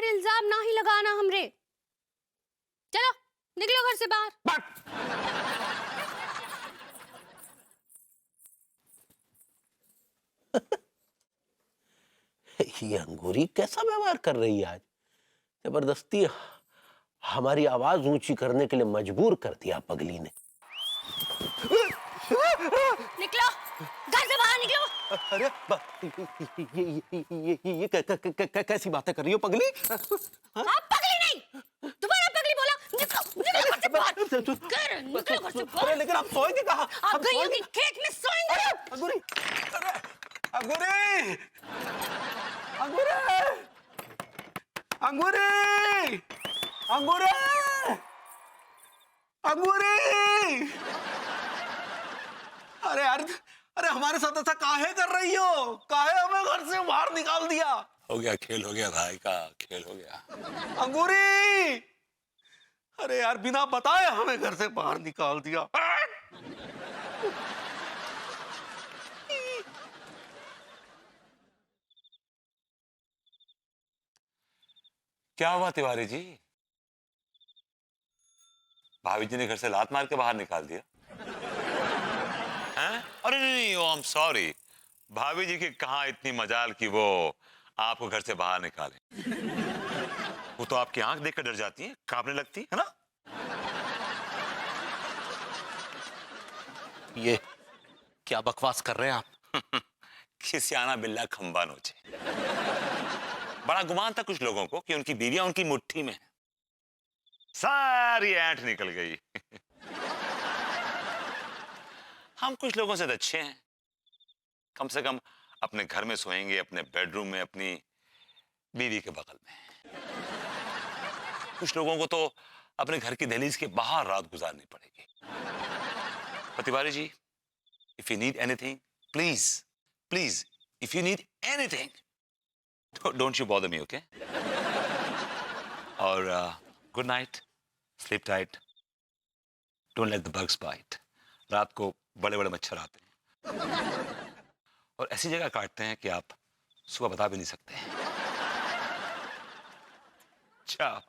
बार इल्जाम ना ही लगाना हमरे। चलो निकलो घर से बाहर। ये अंगूरी कैसा व्यवहार कर रही है आज। जबरदस्ती हमारी आवाज ऊंची करने के लिए मजबूर कर दिया पगली ने। निकलो घर से बाहर निकलो। अरे ये कैसी बातें कर रही हो पगली? आप पगली नहीं, तुम्हारा पगली बोला। निकलो निकलो घर से बाहर। निकलो घर से बाहर। अरे लेकिन आप सोएंगे कहाँ? आप गईयों के खेत में सोएंगे। अंगूरी, अरे अंगूरी, अंगूरी, अंगूरी, अंगूरी, अंगूरी। अरे यार, अरे हमारे साथ ऐसा काहे कर रही हो? काहे हमें घर से बाहर निकाल दिया? हो गया खेल, हो गया भाई का खेल हो गया। अंगूरी, अरे यार बिना बताए हमें घर से बाहर निकाल दिया। क्या हुआ तिवारी जी? भाभी जी ने घर से लात मार के बाहर निकाल दिया? हैं? अरे नहीं, आई एम सॉरी। भाभी जी की कहाँ इतनी मजाल कि वो आपको घर से बाहर निकाले। वो तो आपकी आंख देखकर डर जाती है, कांपने लगती है ना? ये क्या बकवास कर रहे हैं आप? खिसियाना बिल्ला खंबा नोचे। बड़ा गुमान था कुछ लोगों को कि उनकी बीवियां उनकी मुट्ठी में है। सारी ऐंठ निकल गई। हम कुछ लोगों से तो अच्छे हैं, कम से कम अपने घर में सोएंगे, अपने बेडरूम में, अपनी बीवी के बगल में। कुछ लोगों को तो अपने घर की दहलीज के बाहर रात गुजारनी पड़ेगी। Tiwari ji, if you need anything, please please, if you need anything, don't you bother me, okay? और good night, sleep tight, don't let the bugs bite. रात को बड़े बड़े मच्छर आते हैं और ऐसी जगह काटते हैं कि आप सुबह बता भी नहीं सकते। चाओ।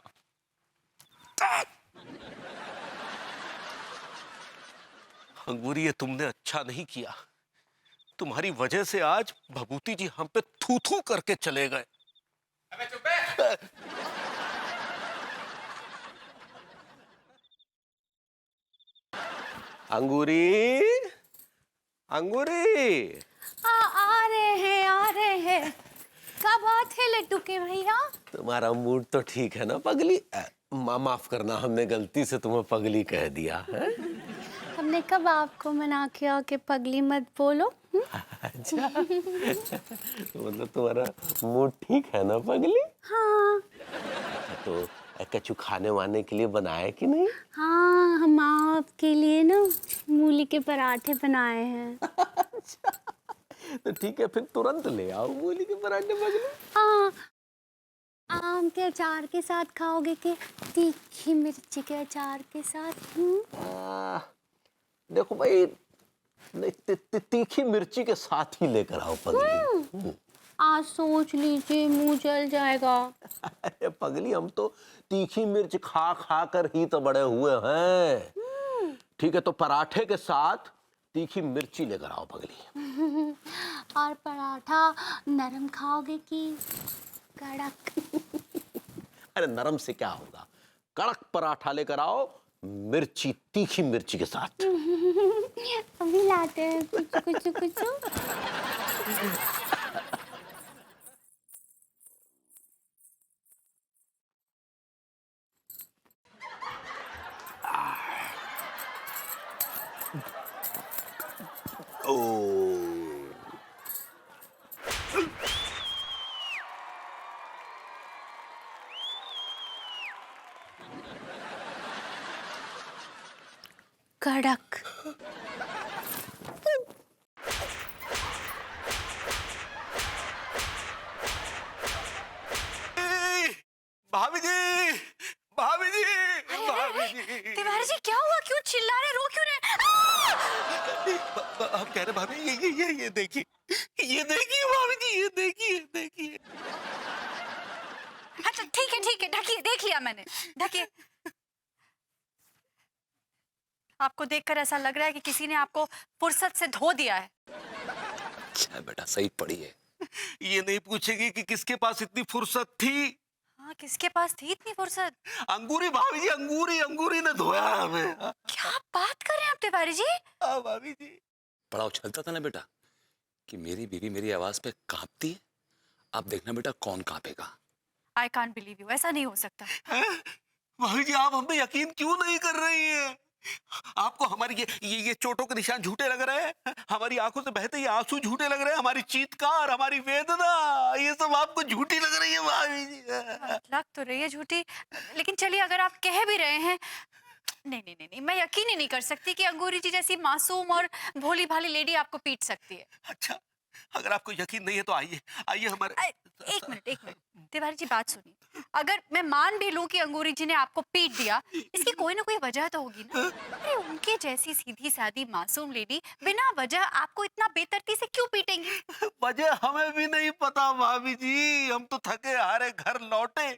अंगूरी, ये तुमने अच्छा नहीं किया। तुम्हारी वजह से आज भभूति जी हम पे थू थू करके चले गए। अबे चुप है। अंगूरी, अंगूरी, आ रहे हैं। क्या बात है लड्डू के भैया? तुम्हारा मूड तो ठीक है ना पगली? माफ करना, हमने गलती से तुम्हें पगली कह दिया है। हमने कब आपको मना किया कि पगली मत बोलो? अच्छा, मतलब तुम्हारा मूड ठीक है ना पगली? हाँ तो कछु खाने वाने के लिए बनाए कि नहीं? हाँ, हम आपके लिए ना मूली के पराठे बनाए हैं। अच्छा, तो ठीक है, फिर तुरंत ले आओ मूली के पराठे पगली। हाँ, आम के अचार के साथ खाओगे कि तीखी मिर्ची के अचार के साथ? देखो भाई, तीखी मिर्ची के साथ ही लेकर आओ पगली। आज सोच लीजिए, मुंह जल जाएगा। अरे पगली, हम तो तीखी मिर्च खा खा कर ही तो बड़े हुए हैं। ठीक है, तो पराठे के साथ तीखी मिर्ची लेकर आओ पगली। और पराठा नरम खाओगे कि कड़क? अरे नरम से क्या होगा, कड़क पराठा लेकर आओ, मिर्ची, तीखी मिर्ची के साथ। अभी लाते हैं कुछ कुछ कुछ। कड़क। भाभी जी, भाभी जी, भाभी जी। तिवारी जी क्या हुआ? क्यों चिल्ला रहे, रो क्यों रहे? हम कह रहे भाभी, ये देखिए, ये देखिए भाभी जी, ये देखिए, देखिए। अच्छा ठीक है, ढकिए, देख लिया मैंने, ढकिए। आपको देखकर ऐसा लग रहा है कि किसी ने आपको फुर्सत से धो दिया है। अच्छा बेटा, सही पड़ी है। ये नहीं पूछेगी कि किसके पास इतनी फुर्सत थी। हाँ, किसके पास थी इतनी फुर्सत? अंगूरी भाभी जी, अंगूरी अंगूरी ने धोया हमें। क्या बात कर रहे हैं आप तिवारी जी? भाभी जी, बड़ा उछलता था ना बेटा कि मेरी बीवी मेरी आवाज पे कांपती है। अब देखना बेटा कौन कांपेगा। आई कांट बिलीव यू, ऐसा नहीं हो सकता। भाभी जी आप हम पे यकीन क्यों नहीं कर रही हैं? आपको हमारी ये चोटों के निशान झूठे लग रहे हैं? हमारी आंखों से बहते ये आंसू झूठे लग रहे हैं? हमारी चीत्कार, हमारी वेदना, ये सब आपको झूठी लग रही है भाभी जी? लग तो रही है झूठी, लेकिन चलिए अगर आप कह भी रहे हैं, नहीं, मैं यकीन ही नहीं कर सकती कि अंगूरी जी जैसी मासूम और भोली भाली लेडी आपको पीट सकती है। अच्छा, अगर आपको यकीन नहीं है तो आइए आइए हमारे। एक मिनट, तिवारी जी बात सुनिए। अगर मैं मान भी लूं कि अंगूरी जी ने आपको पीट दिया, इसकी कोई ना कोई वजह तो होगी ना। अरे उनके जैसी सीधी सादी मासूम लेडी बिना वजह आपको इतना बेतरती से क्यों पीटेंगी? वजह हमें भी नहीं पता भाभी जी, हम तो थके हारे घर लौटे।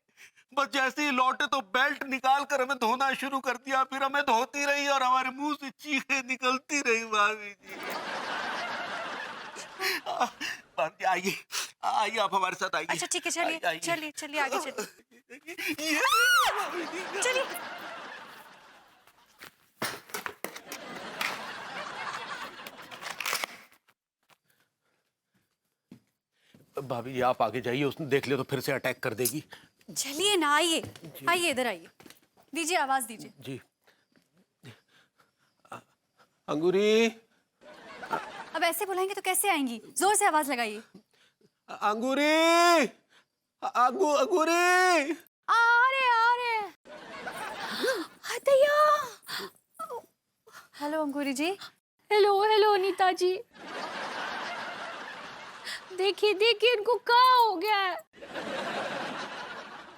बस जैसे ही लौटे तो बेल्ट निकाल कर हमें धोना शुरू कर दिया, फिर हमें धोती रही और हमारे मुंह से चीखें निकलती रही भाभी जी। भाभी जी आइए आइए, आप हमारे साथ आइए। अच्छा ठीक है, चलिए आइए। चलिए आगे चलिए। ये भाभी जी। चलिए। भाभी जी आप आगे जाइए, उसने देख लिया तो फिर से अटैक कर देगी। चलिए ना, आइए इधर आइए, दीजिए आवाज दीजिए। जी। अंगूरी, अब ऐसे बुलाएंगे तो कैसे आएंगी? जोर से आवाज लगाइए। अंगूरी, अंगूरी। आ रहे हटैया। हेलो अंगूरी जी। हेलो अनीता जी। देखिए इनको क्या हो गया है?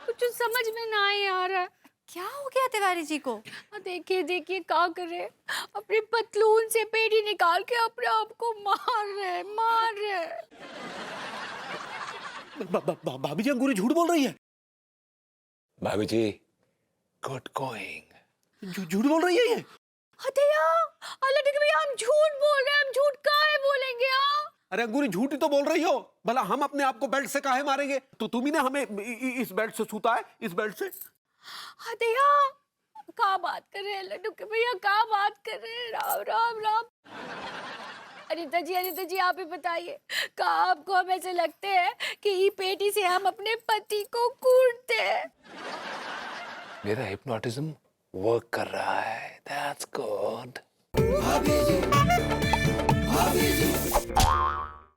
कुछ समझ में ना ही आ रहा है। क्या हो गया तिवारी जी को? देखिए क्या कर रहे हैं? अपनी पतलून से पेटी निकाल के अपने आप को मार रहे। भाभी जी अंगूरी झूठ बोल रही है। भाभी जी गुड गोइंग। झूठ बोल रही है ये। हटैया, अल्लाह के भैया हम झूठ बोल रहे हैं। हम झूठ काहे बोलेंगे? अरे अंगूरी झूठ ही तो बोल रही हो। भला हम अपने आप को बेल्ट से काहे मारेंगे? तो तुम ही ने हमें इस बेल्ट से सूता है, इस बेल्ट से। हटैया क्या बात कर रहे हैं? लड्डू के भैया क्या बात कर रहे हैं? राम। अनीता जी आप ही बताइए, क्या आपको हम ऐसे लगते हैं कि ये पेटी से हम अपने पति को कूटते हैं? मेरा हिप्नोटिज्म वर्क कर रहा है। That's good.